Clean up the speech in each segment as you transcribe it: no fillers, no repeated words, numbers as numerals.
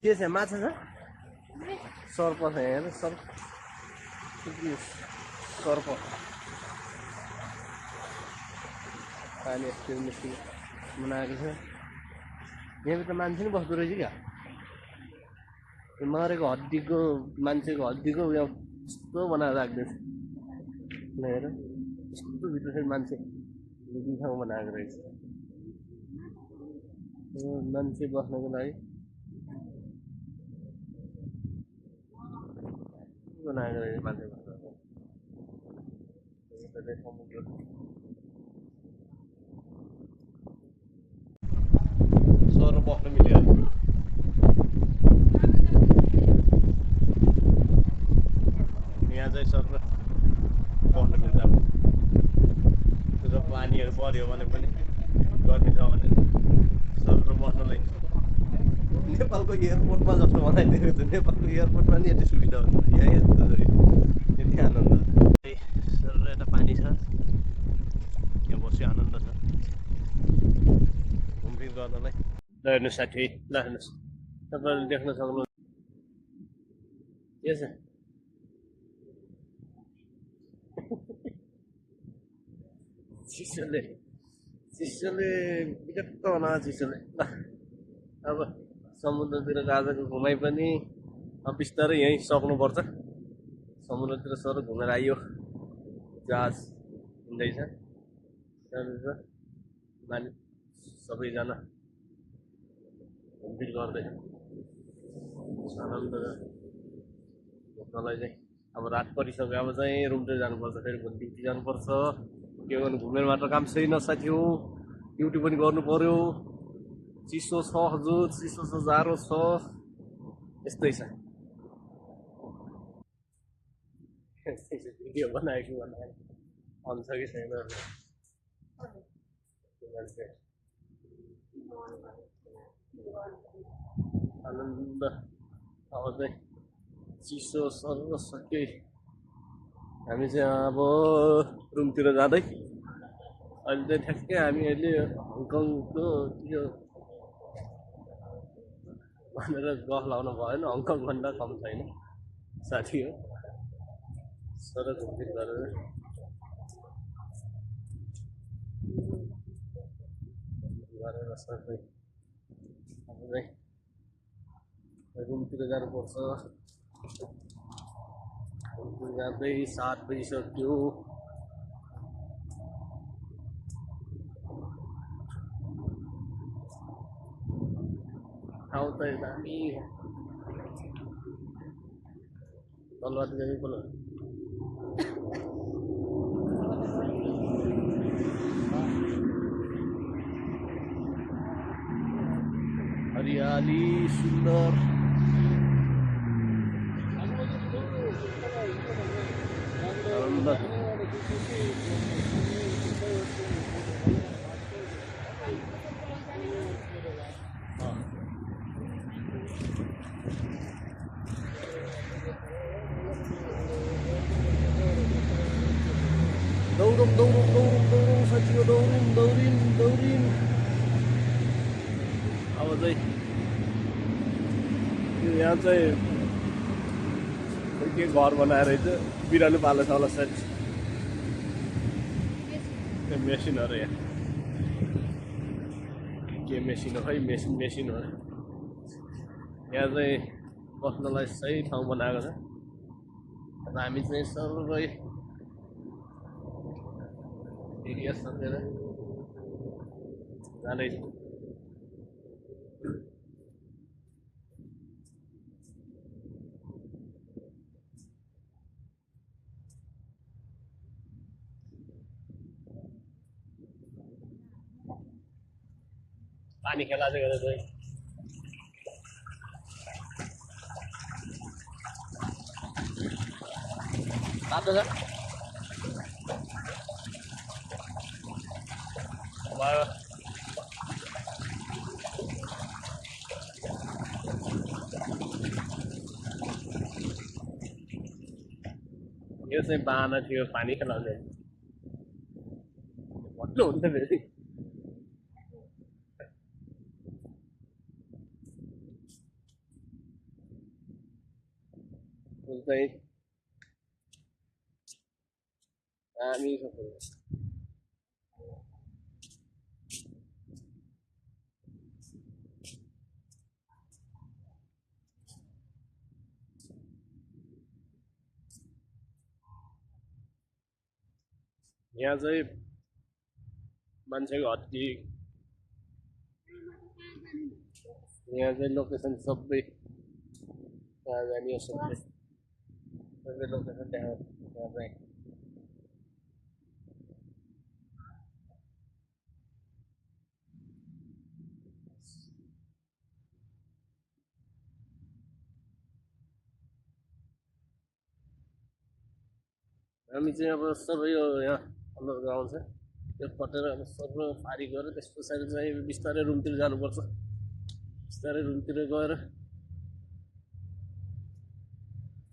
के छ माछा छ सर्प छ यहाँ सर्प सर्प पानी यस्तो मिस्टी बनाएको छ यहाँभित्र मान्छे नि बस्दो रहेछ क्या मरेको हड्डीको मान्छेको हड्डीको यहाँ यस्तो बनाएर राख्दैछ हेर यस्तो भित्र चाहिँ मान्छे लुक्ने ठाउँ बनाएको रहेछ मान्छे बस्नको लागि बनाएको रहेछ मान्छे बस्नको समुद्र सर बस्न मिल्यो यहाँ चाहिँ सर बस्न मिल्छ अब र पानीहरू पर्यो भने पनि गर्ने छ भने सर बस्नलाई नेपालको एयरपोर्टमा जस्तो बनाइदिएको छ नेपालको एयरपोर्टमा नि यति सुविधा हुन्छ यहाँ यस्तो यति आनन्द सर यता पानी छ यहाँ बस्यो आनन्द छ घुमफिर गर्नलाई ल हेर्नुहोस् साथी ल हेर्नुहोस् तपाईँहरूले देख्न सक्नु के छ चिसोले विरक्त हुन चिसोले ल अब समुद्रतिर आजको घुमाइ पनि अब बिस्तारै यहीँ सक्नुपर्छ समुद्रतिर सर घुमेर आइयो जहाज हिँड्दैछ मालिक सबैजना घुमफिर गर्दैछ आनन्द घुम्नलाई चाहिँ अब रात परिसक्यो अब चाहिँ रुमतिर जानुपर्छ फेरि भोलि ड्युटी जानुपर्छ के गर्नु घुमेर मात्र काम छैन साथी हो ड्युटी पनि गर्नु पर्यो चिसो छ हजुर चिसो छ जाडो छ यस्तै छ भिडियो बनाएको आउँछ कि छैन मान्छे आनन्द अब चाहिँ चिसो सर्व सके हामी चाहिँ अब रुमतिर जाँदै अहिले चाहिँ ठ्याक्कै हामी अहिले हङकङको यो भनेर गफ लाउनु भएन हङकङभन्दा कम छैन साथी हो सर घुमफिर गरेर सर चाहिँ अब चाहिँ रुमतिर जानुपर्छ जाँदै 7 बजिसक्यो ठाउँ त दामी तलबाट जाने बोल हरियाली सुन्दर दौडौँ साथीको दौडिन अब चाहिँ यहाँ चाहिँ के घर बनाएर रहेछ बिरालो पालो छ होला सायद मेसिनहरू यहाँ के मेसिन हो खै मेसिन हो यहाँ चाहिँ बस्नलाई सही ठाउँ बनाएको छ हामी चाहिँ सबै एरिया सकेर जाँदैछ पानी खेला चाहिँ गरेर चाहिँ तातो छ यो चाहिँ बाना थियो पानी खेलाउने भट्लो हुन्छ फेरि चाहिँ दामी छ फुल। यहाँ चाहिँ मान्छेको हत्ती, यहाँ चाहिँ लोकेसन सबै कहाँ जाने हो सबै लोकेसन देखाउँछ यहाँ चाहिँ। हामी चाहिँ अब सबै यो यहाँ अन्डरग्राउन्ड छ त्यो कटेर अब सबै पारी गरेर त्यस पछाडि चाहिँ बिस्तारै रुमतिर जानुपर्छ। बिस्तारै रुमतिर गएर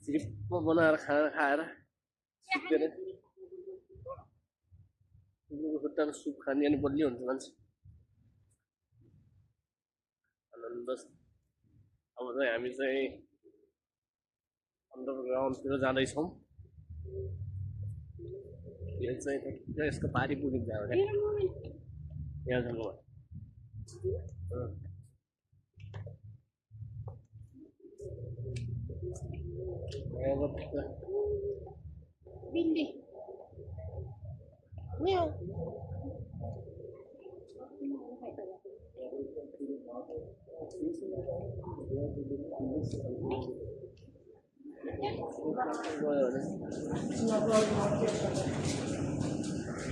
चिप्प बनाएर खाना खाएर सुतेर कुकुरको खुट्टाको सुप खाने अनि बलियो हुन्छ मान्छे आनन्द। अब चाहिँ हामी चाहिँ अन्डरग्राउन्डतिर जाँदैछौँ। यो चाहिँ यसको पारी पुगिन्छ यहाँ यहाँसम्म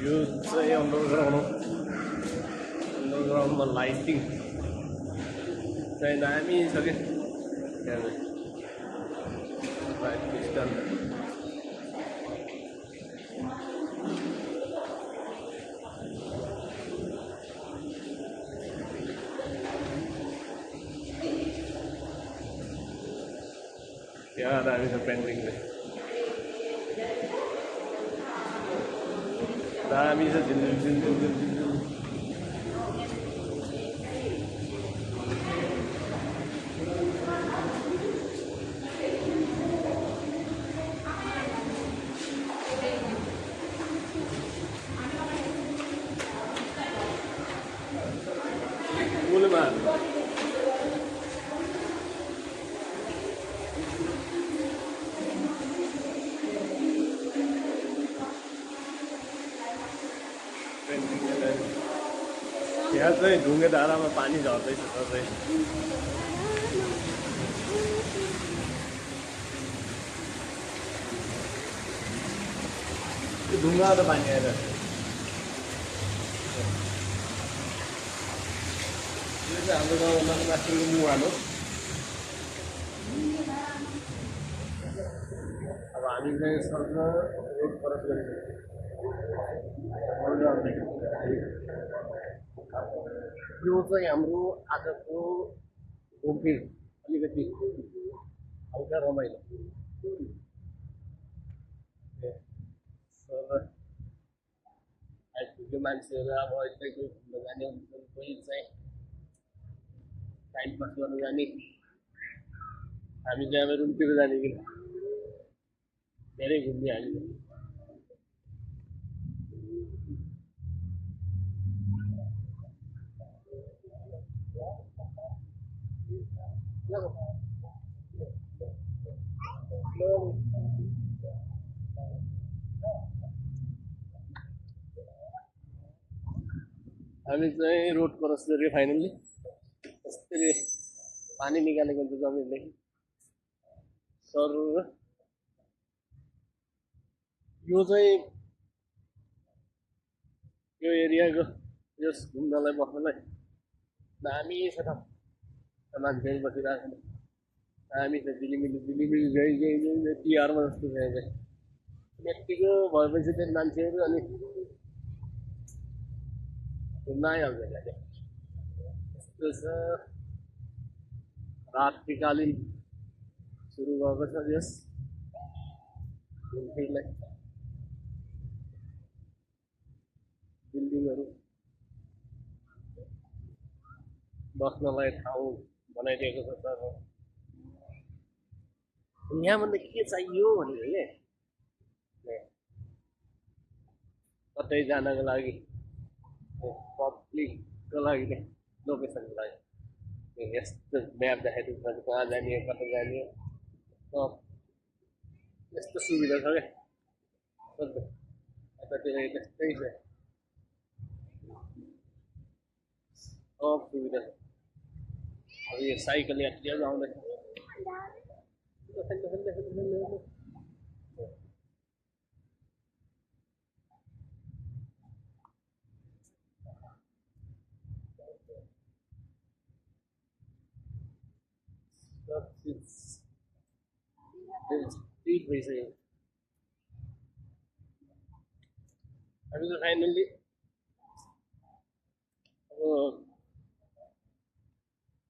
यो चाहिँ अन्डरग्राउन्डमा लाइटिङ चाहिँ दामी छ क्या त्यहाँ यहाँ दामी छ पेन्टिङले दामी छ यहाँ चाहिँ ढुङ्गे धारामा पानी झर्दैछ सबै। त्यो ढुङ्गा त पानी आएर यो चाहिँ हाम्रो गाउँमा माथिको मुहान हो। अब हामी चाहिँ सर्न रोड क्रस गरिसक्यौँ। यो चाहिँ हाम्रो आजको घुमफिर अलिकति हल्का रमाइलो आइपुग्यो मान्छेहरू। अब यस्तै कोही घुम्न जाने हुन्छन्, कोही चाहिँ टाइम पास गर्न जाने। हामी चाहिँ अब रुमतिर जाने कि धेरै घुम्ने हामी चाहिँ रोड क्रस गऱ्यो फाइनल्ली। यसरी पानी निकालेको हुन्छ जमिनदेखि सर। यो चाहिँ यो एरियाको यस घुम्नलाई बस्नलाई दामी छ त मान्छेहरू बसिरहेको छ दामी छ। दिलिमिली जै तिहारमा जस्तो छ यहाँ चाहिँ। यत्तिको भएपछि चाहिँ मान्छेहरू अनि घुम्न आइहाल्छ यहाँ चाहिँ। यस्तो छ रात्रिकालीन सुरु भएको छ यस घुमफिरलाई। बिल्डिङहरू बस्नलाई ठाउँ बनाइदिएको छ तर यहाँभन्दा के चाहियो भनेको के कतै जानको लागि पब्लिकको लागि नै लोकेसनको लागि यस्तो म्याप देखाइदिन्छ कहाँ जाने कता जाने यस्तो सुविधा छ क्या यतातिर त्यस्तै छ सब सुविधा छ अब यो साइकल यात्रीहरू आउँदैछ सब चिज त्यही भइसक्यो हामी त फाइनल्ली अब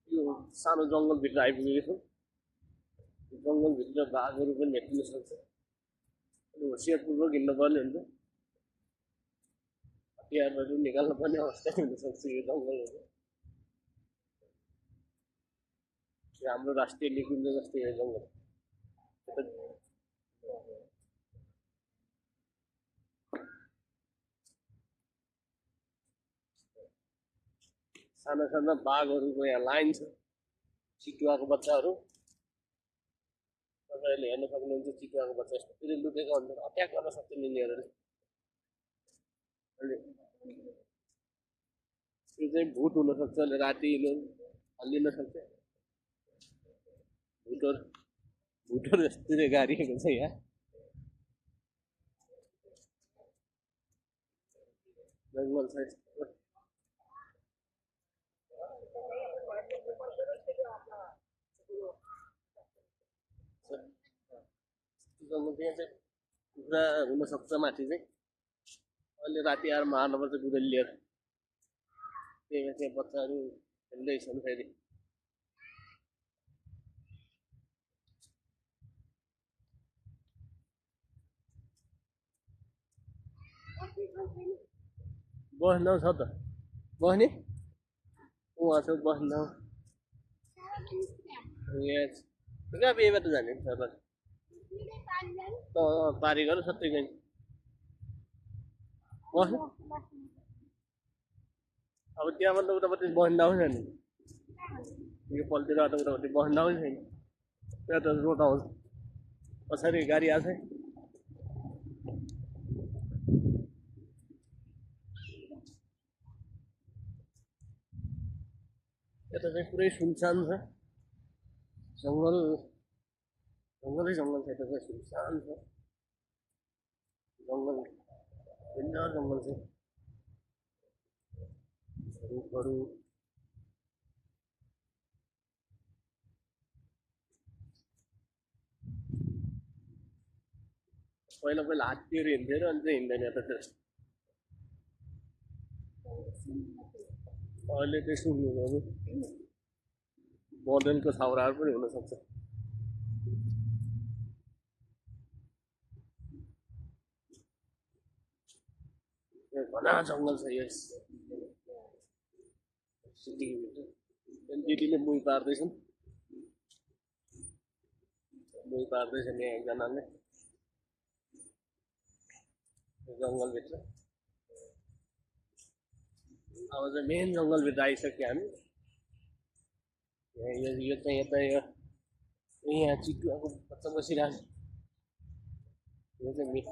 यो सानो जङ्गलभित्र आइपुगेको छौँ जङ्गलभित्र बाघहरू पनि भेट्न सक्छ अनि होसियारपूर्वक हिँड्नुपर्ने हुन्छ हतियारहरू निकाल्नु पर्ने अवस्था हुनसक्छ यो जङ्गलहरू हाम्रो राष्ट्रिय निकुञ्ज जस्तै यो जङ्गल साना साना बाघहरूको यहाँ लाइन छ चितुवाको बच्चाहरू तपाईँहरूले हेर्न सक्नुहुन्छ चितुवाको बच्चा यस्तोतिर लुकेको हुन्छ अट्याक गर्न सक्छ यिनीहरूले अनि यो चाहिँ भुट हुनसक्छ राति हल्लिन सक्छ भुटहरू यस्तोतिर गाडिएको छ यहाँ जङ्गल छ यस्तो जङ्गल त्यहाँ चाहिँ कुखुरा हुनसक्छ माथि चाहिँ अहिले राति आएर मार्नुपर्छ गुरेली लिएर त्यही त्यहाँ बच्चाहरू खेल्दैछन् फेरि बस्न छ त बस्ने उहाँ छ बस्न यहाँ बेबाट जाने सर पारी गर सबै गएँ बस्नु अब त्यहाँबाट उतापट्टि बस्न आउँछ नि यो पल्तिर उतापट्टि बस्न आउँछ छैन त्यहाँ त रोड आउँछ पछाडि गाडी आएको छ यता चाहिँ पुरै सुनसान छ जङ्गलै जङ्गल छ यता चाहिँ सुनसान छ जङ्गल डेन्जर जङ्गल छ रुखहरू पहिला हात्तीहरू हिँड्थ्यो र अनि चाहिँ हिँड्दैन यता चाहिँ अहिले चाहिँ सुँगुरहरू बँदेलको छाउराहरू पनि हुनसक्छ घना जङ्गल छ यस सिटीभित्र दिदीले मुही पार्दैछन् यहाँ एकजनाले जङ्गलभित्र अब चाहिँ मेन जङ्गलभित्र आइसक्यो हामी यो चाहिँ यता यहाँ चितुवाको बच्चा बसिरहेको यो चाहिँ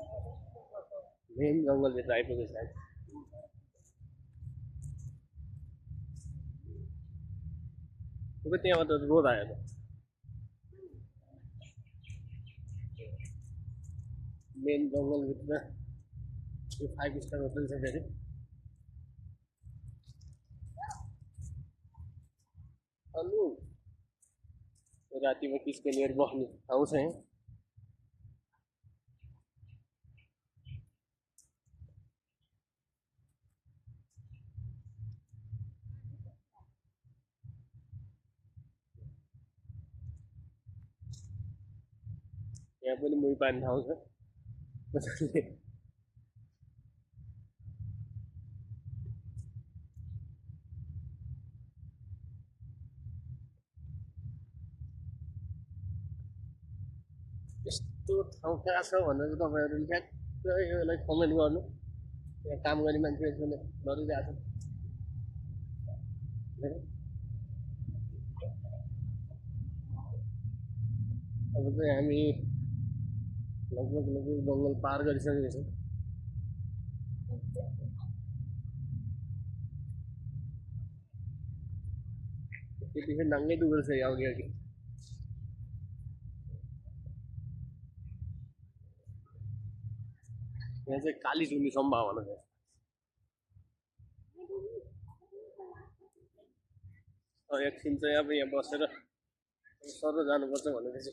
मेन जङ्गलभित्र आइपुगेको छ त्यहाँबाट रोड आयो त मेन जङ्गलभित्र यो 5 स्टार होटल छ फेरि अनु रातिमा किसको लिएर बस्ने ठाउँ छ यहाँ यहाँ पनि मुही पार्ने ठाउँ छ यस्तो ठाउँ कहाँ छ भनेर तपाईँहरूले ठ्याक्कै यसलाई कमेन्ट गर्नु। यहाँ काम गर्ने मान्छेहरूले गरिरहेको छ। अब चाहिँ हामी लगभग जङ्गल पार गरिसकेको छौँ। त्यतिखेर नाङ्गै डुबेको छ अघि अघि। यहाँ चाहिँ काली जुनी सम्भावना छ। एकछिन चाहिँ अब यहाँ बसेर सर जानुपर्छ भनेपछि